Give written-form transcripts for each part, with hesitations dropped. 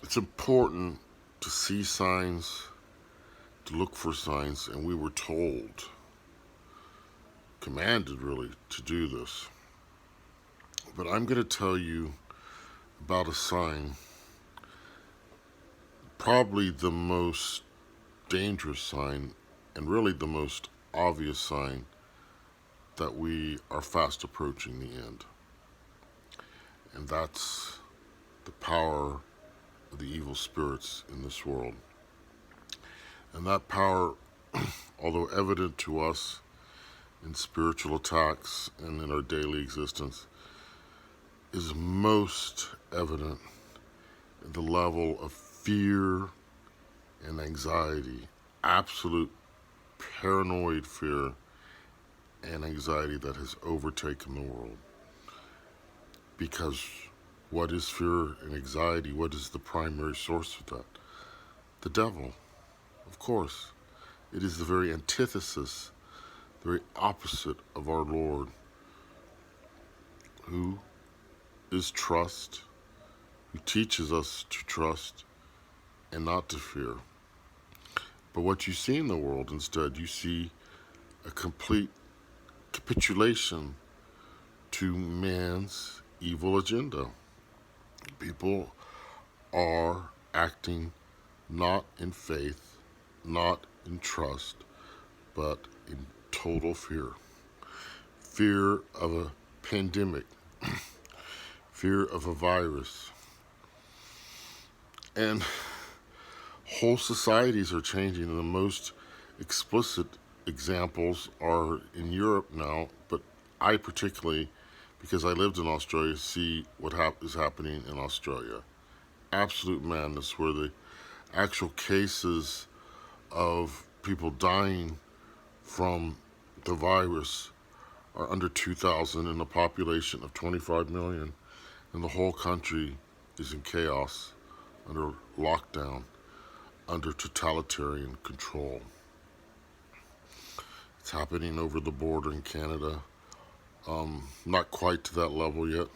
It's important to see signs, to look for signs, and we were told, commanded really, to do this. But I'm going to tell you about a sign, probably the most dangerous sign, and really the most obvious sign that we are fast approaching the end. And that's the power of the evil spirits in this world. And that power, although evident to us in spiritual attacks and in our daily existence, is most evident in the level of fear and anxiety, absolute paranoid fear and anxiety that has overtaken the world. Because what is fear and anxiety? What is the primary source of that? The devil, of course. It is the very antithesis, the very opposite of our Lord, who is trust, who teaches us to trust and not to fear. But what you see in the world instead, you see a complete capitulation to man's evil agenda. People are acting not in faith, not in trust, but in total fear. Fear of a pandemic, fear of a virus. And whole societies are changing, and the most explicit examples are in Europe now, but I particularly, because I lived in Australia, see what is happening in Australia. Absolute madness, where the actual cases of people dying from the virus are under 2,000 in a population of 25 million, and the whole country is in chaos, under lockdown, under totalitarian control. It's happening over the border in Canada. Not quite to that level yet,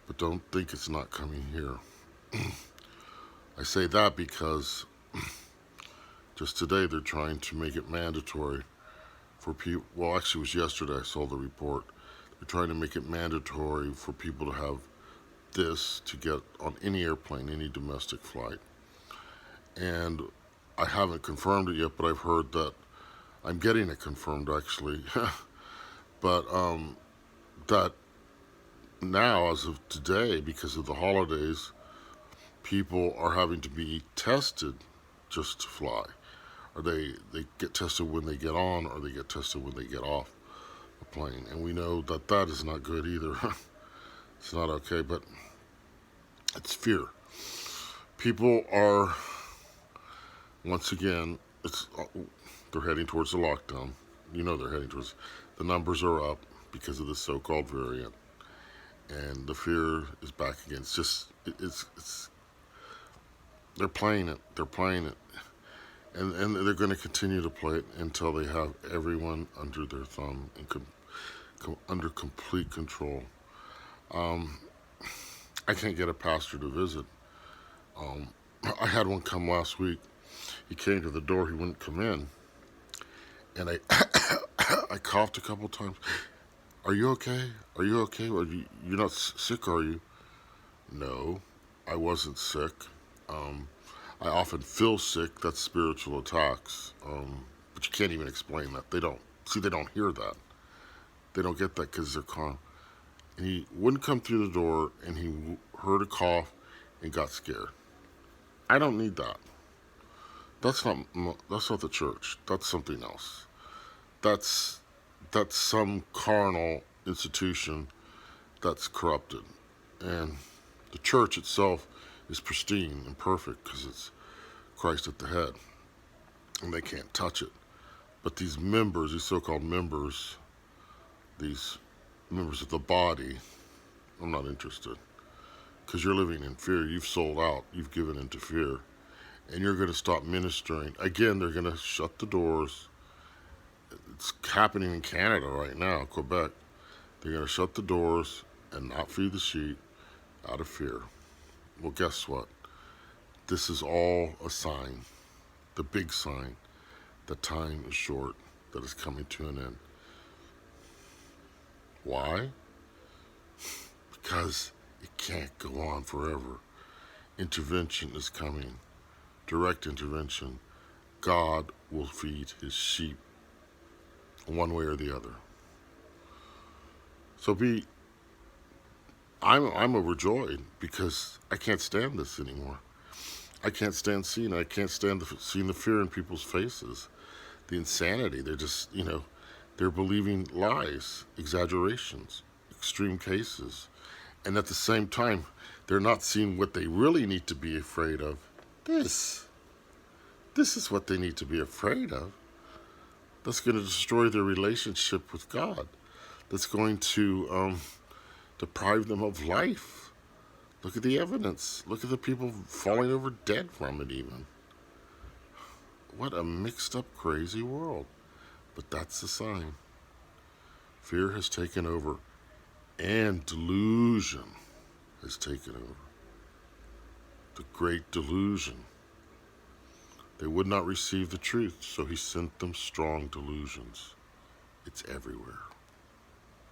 but don't think it's not coming here. I say that because just today they're trying to make it mandatory for people. Well, actually, it was yesterday I saw the report. They're trying to make it mandatory for people to have this to get on any airplane, any domestic flight. And I haven't confirmed it yet, but I've heard that I'm getting it confirmed actually. But that now, as of today, because of the holidays, people are having to be tested just to fly. Or they get tested when they get on, or they get tested when they get off a plane. And we know that that is not good either. It's not okay, but it's fear. People are, once again, they're heading towards the lockdown. You know they're heading towards. The numbers are up because of the so-called variant, and the fear is back again. It's just it's they're playing it. They're playing it, and they're going to continue to play it until they have everyone under their thumb and under complete control. I can't get a pastor to visit. I had one come last week. He came to the door. He wouldn't come in, and I I coughed a couple times. Are you okay? Are you okay? You're not sick, are you? No, I wasn't sick. I often feel sick. That's spiritual attacks. But you can't even explain that. They don't. See, they don't hear that. They don't get that because they're calm. And he wouldn't come through the door, and he heard a cough and got scared. I don't need that. That's not the church. That's something else. That's some carnal institution that's corrupted, and the church itself is pristine and perfect because it's Christ at the head, and they can't touch it. But these members, these so-called members, these members of the body, I'm not interested, because you're living in fear. You've sold out. You've given into fear, and you're going to stop ministering. Again, they're going to shut the doors. It's happening in Canada right now, Quebec. They're going to shut the doors and not feed the sheep out of fear. Well, guess what? this is all a sign, the big sign, that time is short, that it's coming to an end. Why? Because it can't go on forever. Intervention is coming, direct intervention. God will feed his sheep one way or the other. So I'm overjoyed because I can't stand this anymore. I can't stand seeing it. I can't stand seeing the fear in people's faces, the insanity. They're just, they're believing lies, exaggerations, extreme cases. And at the same time, they're not seeing what they really need to be afraid of. This is what they need to be afraid of. That's going to destroy their relationship with God. That's going to deprive them of life. Look at the evidence. Look at the people falling over dead from it even. What a mixed up, crazy world. But that's the sign. Fear has taken over, and delusion has taken over. The great delusion. They would not receive the truth, so he sent them strong delusions. It's everywhere.